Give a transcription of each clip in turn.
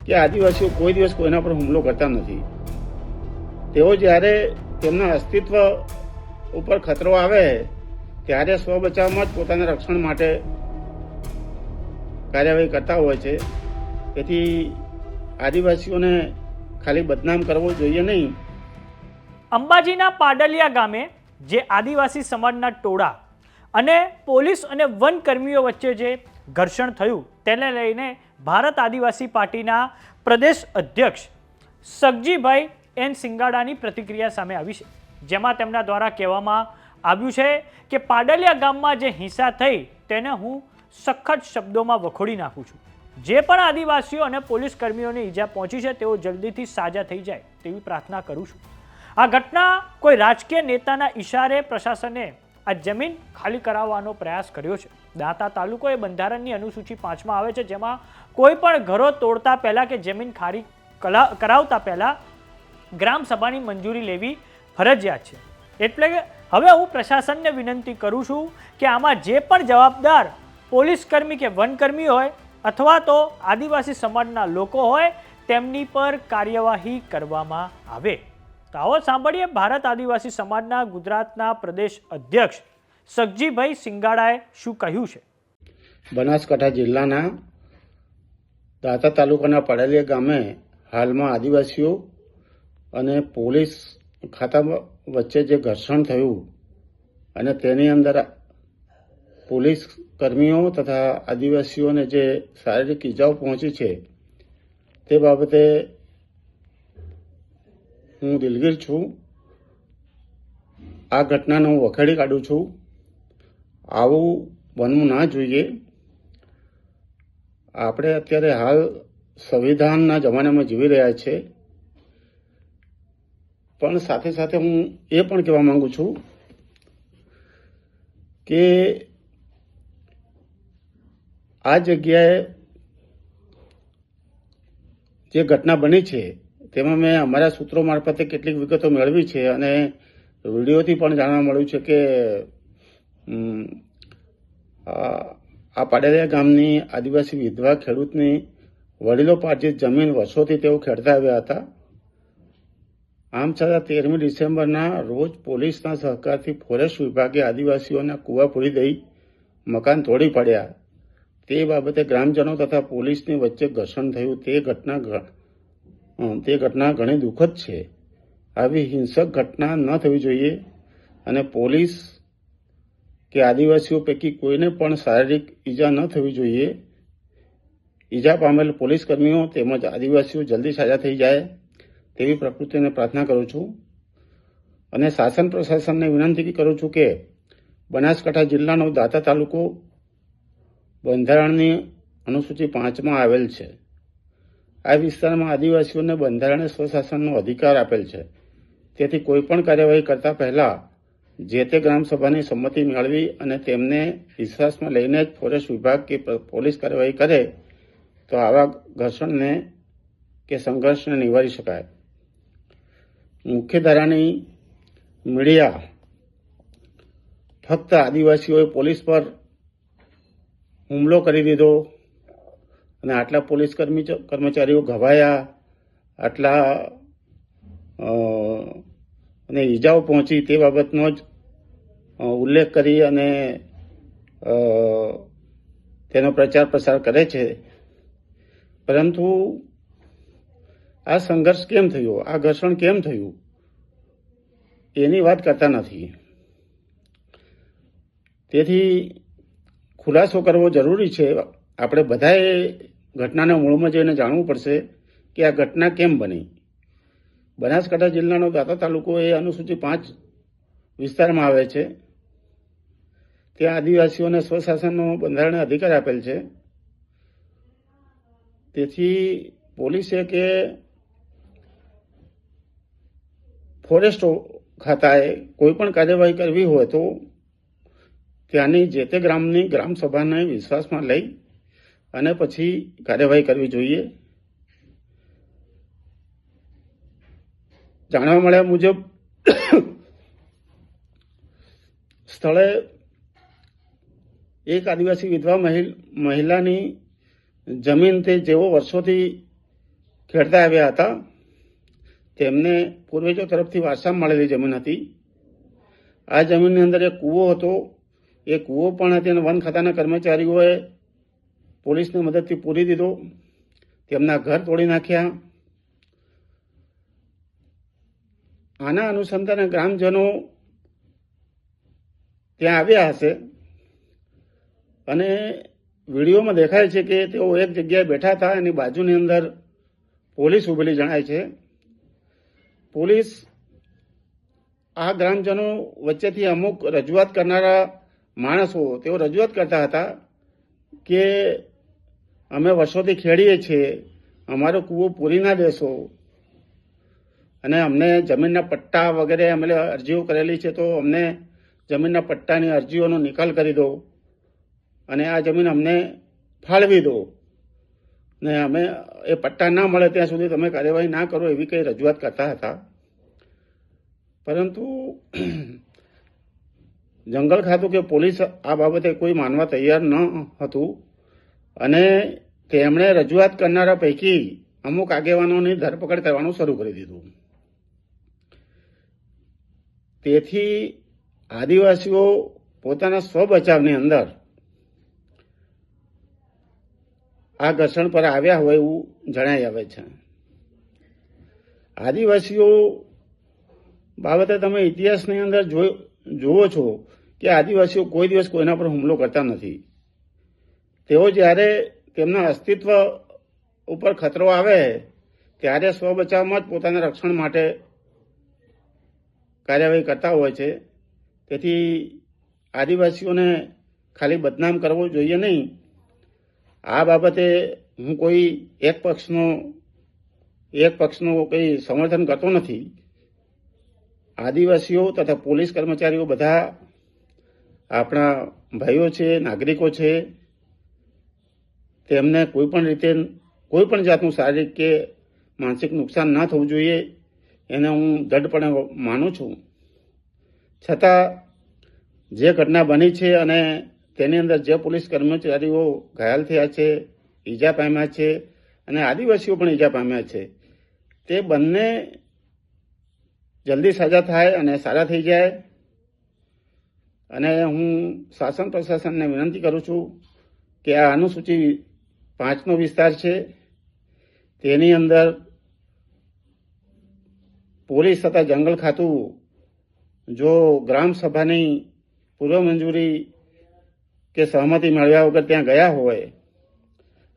કે આદિવાસીઓ કોઈ દિવસ કોઈના પર હુમલો કરતા નથી. તેઓ જ્યારે તેમના અસ્તિત્વ ઉપર ખતરો આવે ત્યારે સ્વ બચાવમાં જ પોતાના રક્ષણ માટે કાર્યવાહી કરતા હોય છે. તેથી આદિવાસીઓને ખાલી બદનામ કરવો જોઈએ નહીં. અંબાજીના પાડલિયા ગામે જે આદિવાસી સમાજના ટોળા અને પોલીસ અને વનકર્મીઓ વચ્ચે જે ઘર્ષણ થયું તેને લઈને ભારત આદિવાસી પાર્ટીના પ્રદેશ અધ્યક્ષ સગજીભાઈ એન સિંગાડાની પ્રતિક્રિયા સામે આવી છે, જેમાં તેમના દ્વારા કહેવામાં આવ્યું છે કે પાડલિયા ગામમાં જે હિંસા થઈ તેને હું સખત શબ્દોમાં વખોડી નાખું છું. જે પણ આદિવાસીઓ અને પોલીસ કર્મીઓને ઈજા પહોંચી છે તેઓ જલ્દીથી સાજા થઈ જાય તેવી પ્રાર્થના કરું છું. આ ઘટના કોઈ રાજકીય નેતાના ઈશારે પ્રશાસને આ જમીન ખાલી કરાવવાનો પ્રયાસ કર્યો છે. દાંતા તાલુકો એ બંધારણની અનુસૂચિ 5માં આવે છે, જેમાં કોઈ પણ ઘરો તોડતા પહેલા કે જમીન ખાલી કરાવતા પહેલા ગ્રામસભાની મંજૂરી લેવી ફરજિયાત છે. એટલે કે હવે હું પ્રશાસનને વિનંતી કરું છું કે આમાં જે પણ જવાબદાર પોલીસ કર્મી કે વનકર્મી હોય અથવા તો આદિવાસી સમાજના લોકો હોય તેમની પર કાર્યવાહી કરવામાં આવે. તો આવો સાંભળીએ ભારત આદિવાસી સમાજના ગુજરાતના પ્રદેશ અધ્યક્ષ સગજીભાઈ સિંગાડાએ શું કહ્યું છે. બનાસકાંઠા જિલ્લાના દાંતા તાલુકાના પાડલિયા ગામે હાલમાં આદિવાસીઓ અને પોલીસ ખાતા વચ્ચે જે ઘર્ષણ થયું અને તેની અંદર પોલીસ કર્મીઓ તથા આદિવાસીઓને જે શારીરિક ઈજાઓ પહોંચી છે તે બાબતે હું દિલગીર છું. આ ઘટનાને હું વખેડી કાઢું છું. આવું બનવું ના જોઈએ. આપણે અત્યારે હાલ સંવિધાનના જમાનામાં જીવી રહ્યા છે, પણ સાથે સાથે હું એ પણ કહેવા માંગુ છું કે આ જગ્યાએ જે ઘટના બની છે તેમાં મેં અમારા સૂત્રો મારફતે કેટલીક વિગતો મેળવી છે અને વિડીયોથી પણ જાણવા મળ્યું છે કે આ પાડલિયા ગામની આદિવાસી વિધવા ખેડૂતની વડીલો પાર્જિત જમીન વર્ષોથી તેઓ ખેડતા આવ્યા હતા. આમ છતાં 13મી ડિસેમ્બરના રોજ પોલીસના સહકારથી ફોરેસ્ટ વિભાગે આદિવાસીઓના કૂવા પૂરી દઈ મકાન તોડી પાડ્યા. તે બાબતે ગ્રામજનો તથા પોલીસની વચ્ચે ઘર્ષણ થયું. તે ઘટના ઘણી દુઃખદ છે. આવી હિંસક ઘટના ન થવી જોઈએ અને પોલીસ કે આદિવાસીઓ પૈકી કોઈને પણ શારીરિક ઈજા ન થવી જોઈએ. ઈજા પામેલ પોલીસ કર્મીઓ તેમજ આદિવાસીઓ જલ્દી સાજા થઈ જાય તેવી પ્રકૃતિને પ્રાર્થના કરું છું અને શાસન પ્રશાસનને વિનંતી કરું છું કે બનાસકાંઠા જિલ્લાનો દાંતા તાલુકો બંધારણની અનુસૂચિ 5માં આવેલ છે. આ વિસ્તારમાં આદિવાસીઓને બંધારણીય સ્વશાસનનો અધિકાર આપેલ છે. તેથી કોઈ પણ કાર્યવાહી કરતા પહેલા જે તે ગ્રામસભાની સંમતિ મેળવી અને તેમને વિશ્વાસમાં લઈને જ ફોરેસ્ટ વિભાગ કે પોલીસ કાર્યવાહી કરે તો આવા ઘર્ષણને કે સંઘર્ષને નિવારી શકાય. મુખ્યધારાની મીડિયા ફક્ત આદિવાસીઓએ પોલીસ પર હુમલો કરી દીધો અને આટલા પોલીસ કર્મચારીઓ ઘવાયા, આટલા અને ઈજાઓ પહોંચી તે બાબતનો જ ઉલ્લેખ કરી અને તેનો પ્રચાર પ્રસાર કરે છે. પરંતુ આ સંઘર્ષ કેમ થયો, આ ઘર્ષણ કેમ થયું એની વાત કરતા નથી. તેથી ખુલાસો કરવો જરૂરી છે. આપણે બધાએ ઘટનાના મૂળમાં જઈને જાણવું પડશે કે આ ઘટના કેમ બની. બનાસકાંઠા જિલ્લાનો દાંતા તાલુકો એ અનુસૂચિ 5 વિસ્તારમાં આવે છે. ત્યાં આદિવાસીઓને સ્વશાસનનો બંધારણીય અધિકાર આપેલ છે. તેથી પોલીસે કે ફોરેસ્ટ ખાતાએ કોઈ પણ કાર્યવાહી કરવી હોય તો ત્યાંની જે તે ગ્રામની ગ્રામસભાને વિશ્વાસમાં લઈ અને પછી કાર્યવાહી કરવી જોઈએ. જાણવા મળ્યા મુજબ સ્થળે એક આદિવાસી વિધવા મહિલાની જમીન તે જેઓ વર્ષોથી ખેડતા આવ્યા હતા. તેમને પૂર્વજો તરફથી વારસામાં મળેલી જમીન હતી. આ જમીનની અંદર એક કૂવો હતો. એ કૂવો પણ તેને વન ખાતાના કર્મચારીઓએ પોલીસની મદદથી પૂરી દીધો. તેમના ઘર તોડી નાખ્યા. આના અનુસંધાને ગ્રામજનો ત્યાં આવ્યા હશે અને વિડીયોમાં દેખાય છે કે તેઓ એક જગ્યાએ બેઠા હતા. એની બાજુની અંદર પોલીસ ઉભેલી જણાય છે. પોલીસ આ ગ્રામજનો વચ્ચેથી અમુક રજૂઆત કરનારા માણસો તેઓ રજૂઆત કરતા હતા કે અમે વર્ષોથી ખેડીએ છીએ, અમારો કૂવો પૂરી ના દેશો અને અમને જમીનના પટ્ટા વગેરે અમે અરજીઓ કરેલી છે, તો અમને જમીનના પટ્ટાની અરજીઓનો નિકાલ કરી દો અને આ જમીન અમને ફાળવી દો ને અમે એ પટ્ટા ના મળે ત્યાં સુધી તમે કાર્યવાહી ના કરો, એવી કંઈ રજૂઆત કરતા હતા. પરંતુ જંગલ ખાતું કે પોલીસ આ બાબતે કોઈ માનવા તૈયાર ન હતું અને તેમણે રજૂઆત કરનારા પૈકી અમુક આગેવાનોની ધરપકડ કરવાનું શરૂ કરી દીધું. તેથી આદિવાસીઓ પોતાના સ્વ બચાવની અંદર આ ઘર્ષણ પર આવ્યા હોય એવું જણાઈ આવે છે. આદિવાસીઓ બાબતે તમે ઇતિહાસની અંદર જુઓ છો કે આદિવાસીઓ કોઈ દિવસ કોઈના પર હુમલો કરતા નથી. તેઓ જ્યારે તેમના અસ્તિત્વ ઉપર ખતરો આવે ત્યારે સ્વ બચાવમાં જ પોતાના રક્ષણ માટે કાર્યવાહી કરતા હોય છે. તેથી આદિવાસીઓને ખાલી બદનામ કરવો જોઈએ નહીં. આ બાબતે હું કોઈ એક પક્ષનો કંઈ સમર્થન કરતો નથી. આદિવાસીઓ તથા પોલીસ કર્મચારીઓ બધા આપણા ભાઈઓ છે, નાગરિકો છે. તેમને કોઈ પણ રીતે કોઈ પણ જાતનું શારીરિક કે માનસિક નુકસાન ના થવું જોઈએ એને હું દૃઢપણે માનું છું. છતાં જે ઘટના બની છે અને તેની અંદર જે પોલીસ કર્મચારીઓ ઘાયલ થયા છે, ઈજા પામ્યા છે અને આદિવાસીઓ પણ ઈજા પામ્યા છે, તે બંને જલ્દી સજા થાય અને સારા થઈ જાય. અને હું શાસન પ્રશાસનને વિનંતી કરું છું કે આ અનુસૂચિ 5નો વિસ્તાર છે તેની અંદર પોલીસ તથા જંગલ ખાતું જો ગ્રામ સભાની પૂર્વ મંજૂરી કે સહમતિ મેળવ્યા વગર ત્યાં ગયા હોય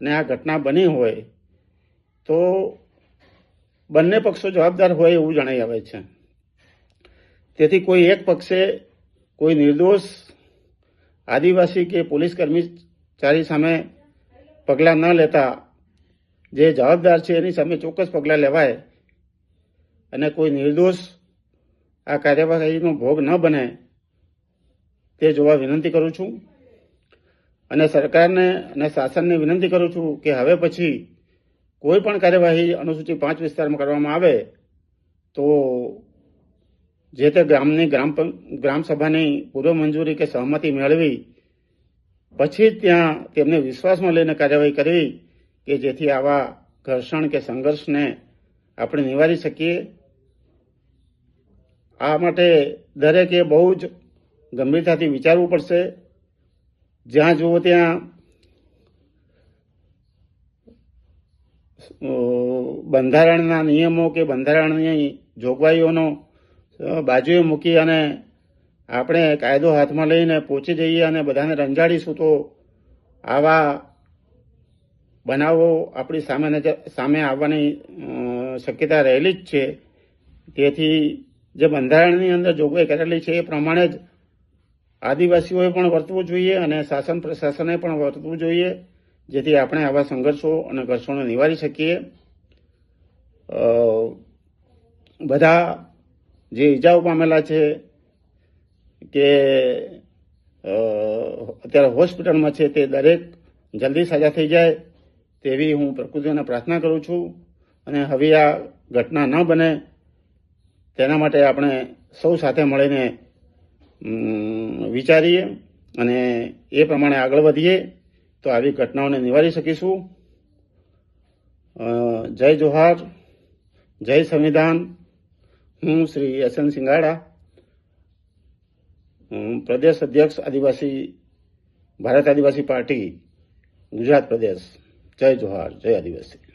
અને આ ઘટના બની હોય તો બંને પક્ષો જવાબદાર હોય એવું જણાઈ આવે છે. તેથી કોઈ એક પક્ષે કોઈ નિર્દોષ આદિવાસી કે પોલીસ કર્મચારી સામે પગલાં ન લેતા જે જવાબદાર છે એની સામે ચોક્કસ પગલાં લેવાય અને કોઈ નિર્દોષ આ કાર્યવાહીનો ભોગ ન બને તે જોવા વિનંતી કરું છું. અને સરકારને અને શાસનને વિનંતી કરું છું કે હવે પછી કોઈ પણ કાર્યવાહી અનુસૂચિ 5 વિસ્તારમાં કરવામાં આવે તો જે તે ગામની ગ્રામ સભાની પૂર્વ મંજૂરી કે સહમતિ મેળવી પછી જ ત્યાં તેમને વિશ્વાસમાં લઈને કાર્યવાહી કરવી કે જેથી આવા ઘર્ષણ કે સંઘર્ષને આપણે નિવારી શકીએ. આ માટે દરેકે બહુ જ ગંભીરતાથી વિચારવું પડશે. જ્યાં જુઓ ત્યાં બંધારણના નિયમો કે બંધારણની જોગવાઈઓનો બાજુએ મૂકી અને આપણે કાયદો હાથમાં લઈને પહોંચી જઈએ અને બધાને રંજાડીશું તો આવા બનાવો આપણી સામે આવવાની શક્યતા રહેલી જ છે. તેથી જે બંધારણની અંદર જોગવાઈ કરેલી છે એ પ્રમાણે જ આદિવાસીઓએ પણ વર્તવું જોઈએ અને શાસન પ્રશાસને પણ વર્તવું જોઈએ જેથી આપણે આવા સંઘર્ષો અને ઘર્ષણો નિવારી શકીએ. બધા જે ઈજાઓ પામેલા છે કે અત્યારે હોસ્પિટલમાં છે તે દરેક જલ્દી સાજા થઈ જાય તેવી હું પ્રકૃતિને પ્રાર્થના કરું છું. અને હવે આ ઘટના ન બને તેના માટે આપણે સૌ સાથે મળીને વિચારીએ અને એ પ્રમાણે આગળ વધીએ તો આવી ઘટનાઓને નિવારી શકીશું. જય જોહાર, જય સંવિધાન. હું શ્રી એસ.એન. સિંગાડા, પ્રદેશ અધ્યક્ષ ભારત આદિવાસી પાર્ટી ગુજરાત પ્રદેશ. જય જોહાર, જય આદિવાસી.